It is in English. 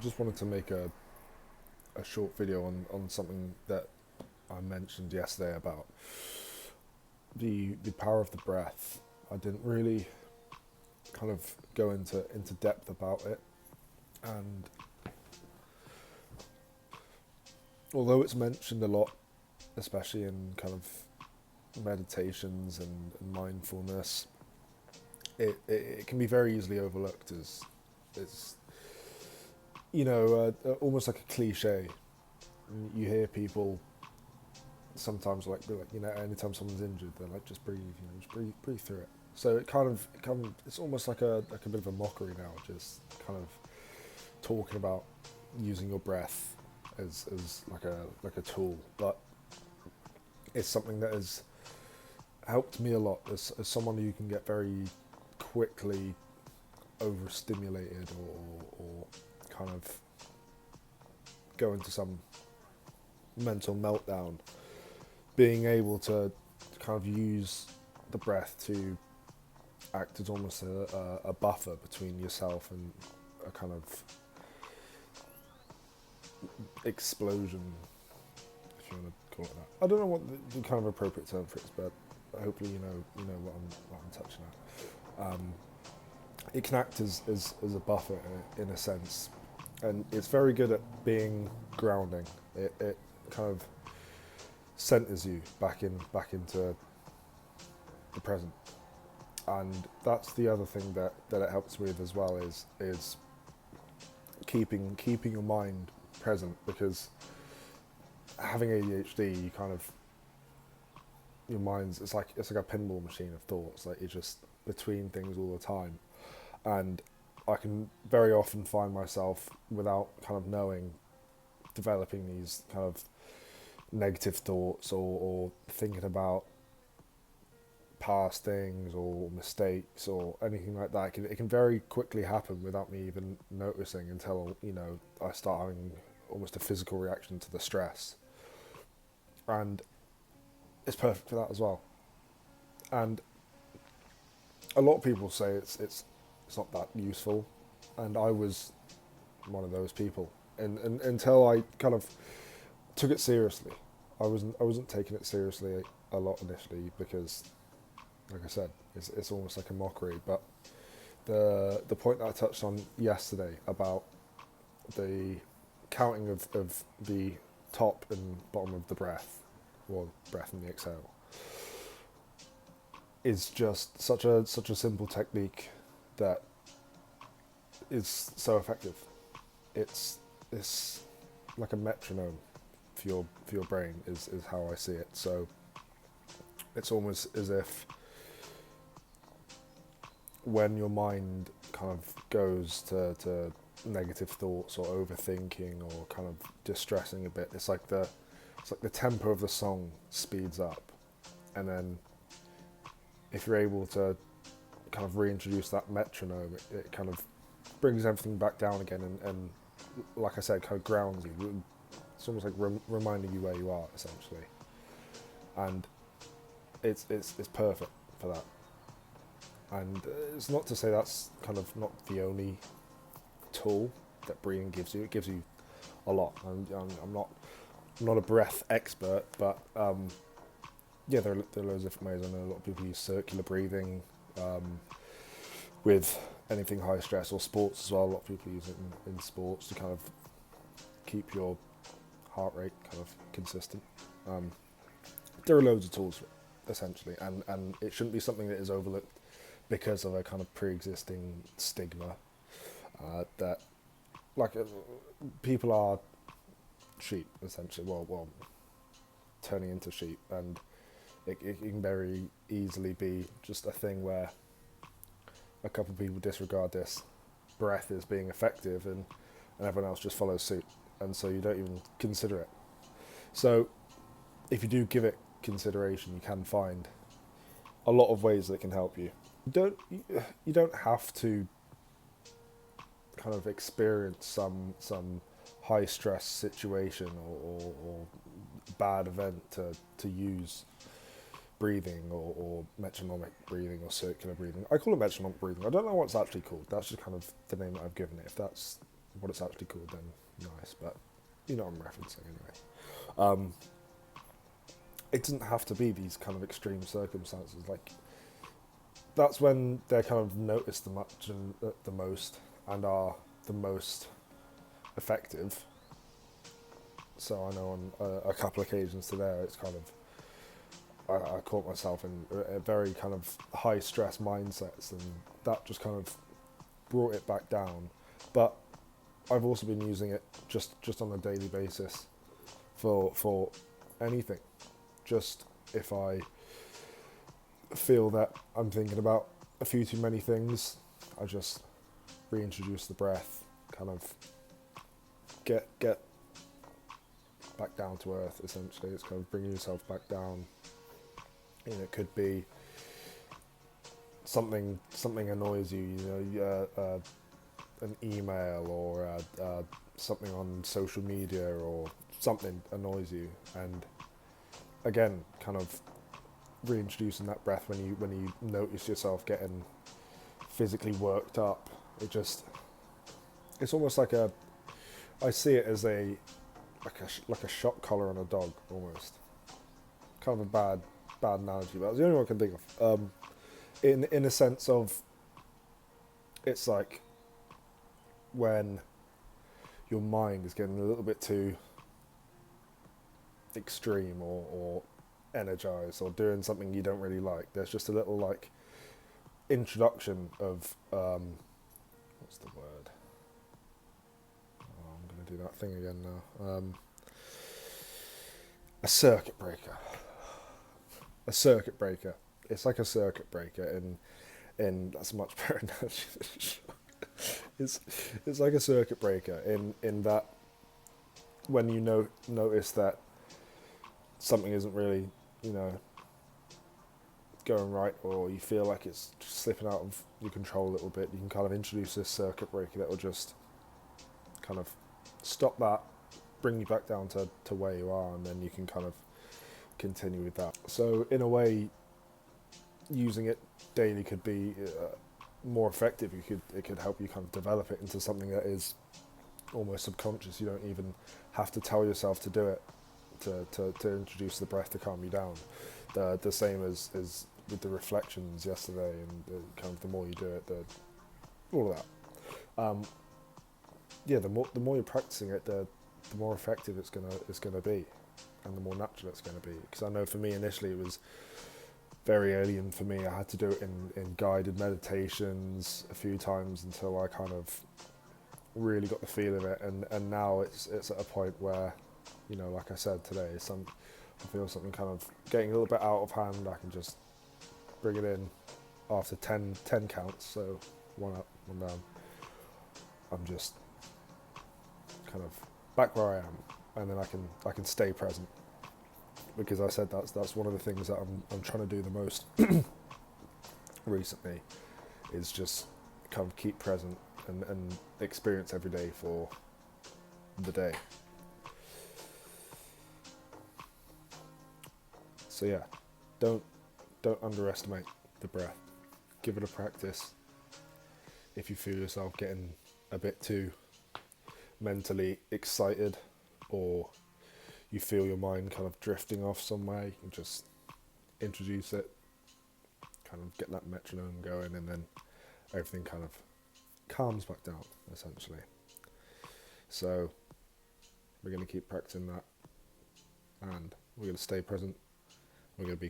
Just wanted to make a short video on something that I mentioned yesterday about the power of the breath. I didn't really kind of go into depth about it, and although it's mentioned a lot, especially in kind of meditations and mindfulness, it can be very easily overlooked as it's almost like a cliche. You hear people sometimes like be like, anytime someone's injured, they're like, just breathe, just breathe through it. So it's almost like a bit of a mockery now, just kind of talking about using your breath as like a tool. But it's something that has helped me a lot as someone who can get very quickly overstimulated or kind of go into some mental meltdown. Being able to kind of use the breath to act as almost a buffer between yourself and a kind of explosion, if you want to call it that. I don't know what the kind of appropriate term for it is, but hopefully you know what I'm touching at. It can act as a buffer in a sense, and it's very good at being grounding. It kind of centers you back into the present, and that's the other thing that it helps with as well is keeping your mind present, because having ADHD, you kind of your mind's it's like a pinball machine of thoughts. Like, you're just between things all the time, and I can very often find myself, without kind of knowing, developing these kind of negative thoughts or thinking about past things or mistakes or anything like that. It can very quickly happen without me even noticing, until I start having almost a physical reaction to the stress, and it's perfect for that as well. And a lot of people say it's not that useful, and I was one of those people, and until I kind of took it seriously. I wasn't taking it seriously a lot initially, because, like I said, it's almost like a mockery. But the point that I touched on yesterday about the counting of the top and bottom of the breath, or breath and the exhale, is just such a simple technique that is so effective. It's like a metronome for your brain, is how I see it. So it's almost as if when your mind kind of goes to negative thoughts or overthinking or kind of distressing a bit, it's like the tempo of the song speeds up, and then if you're able to kind of reintroduce that metronome, it kind of brings everything back down again, and like I said, kind of grounds you. It's almost like reminding you where you are, essentially, and it's perfect for that. And it's not to say that's kind of not the only tool that breathing gives you. It gives you a lot. I'm not a breath expert, but yeah, there are loads of different ways. I know a lot of people use circular breathing with anything high stress, or sports as well. A lot of people use it in sports to kind of keep your heart rate kind of consistent. Um, there are loads of tools for it, essentially, and it shouldn't be something that is overlooked because of a kind of pre-existing stigma that, like, people are sheep, essentially. Well, turning into sheep, and it can very easily be just a thing where a couple of people disregard this breath as being effective, and everyone else just follows suit, and so you don't even consider it. So if you do give it consideration, you can find a lot of ways that can help you. You don't have to kind of experience some high stress situation or bad event to use breathing, or metronomic breathing, or circular breathing. I call it metronomic breathing. I don't know what it's actually called. That's just kind of the name that I've given it. If that's what it's actually called, then nice. But you know what I'm referencing anyway. Um, it doesn't have to be these kind of extreme circumstances. Like that's when they're kind of noticed the much and the most and are the most effective. So I know on a couple of occasions today, it's kind of I caught myself in a very kind of high stress mindsets, and that just kind of brought it back down. But I've also been using it just on a daily basis for anything. Just if I feel that I'm thinking about a few too many things, I just reintroduce the breath, kind of get back down to earth. Essentially, it's kind of bringing yourself back down. And it could be something annoys you, an email or something on social media or something annoys you, and again, kind of reintroducing that breath when you notice yourself getting physically worked up. It's almost like I see it as like a shock collar on a dog almost. Kind of a bad analogy, but it's the only one I can think of. In a sense of, it's like when your mind is getting a little bit too extreme or energized or doing something you don't really like. There's just a little like introduction of what's the word? Oh, I'm going to do that thing again now. A circuit breaker. A circuit breaker. It's like a circuit breaker in that's a much better analogy. It's like a circuit breaker in that when you notice that something isn't really, going right, or you feel like it's just slipping out of your control a little bit, you can kind of introduce this circuit breaker that will just kind of stop that, bring you back down to where you are, and then you can kind of continue with that. So in a way, using it daily could be more effective. It could help you kind of develop it into something that is almost subconscious. You don't even have to tell yourself to do it to introduce the breath to calm you down. The same as with the reflections yesterday, and kind of the more you do it, all of that. The more you're practicing it, the more effective it's gonna be, and the more natural it's gonna be. Because I know for me initially it was very alien for me. I had to do it in guided meditations a few times until I kind of really got the feel of it, and now it's at a point where, like I said today, I feel something kind of getting a little bit out of hand, I can just bring it in after 10 counts, so one up, one down. I'm just kind of back where I am, and then I can stay present, because I said that's one of the things that I'm trying to do the most recently, is just kind of keep present and experience every day for the day. So yeah, don't underestimate the breath. Give it a practice. If you feel yourself getting a bit too mentally excited, or you feel your mind kind of drifting off somewhere, you can just introduce it, kind of get that metronome going, and then everything kind of calms back down, essentially. So we're going to keep practicing that, and we're going to stay present. We're going to be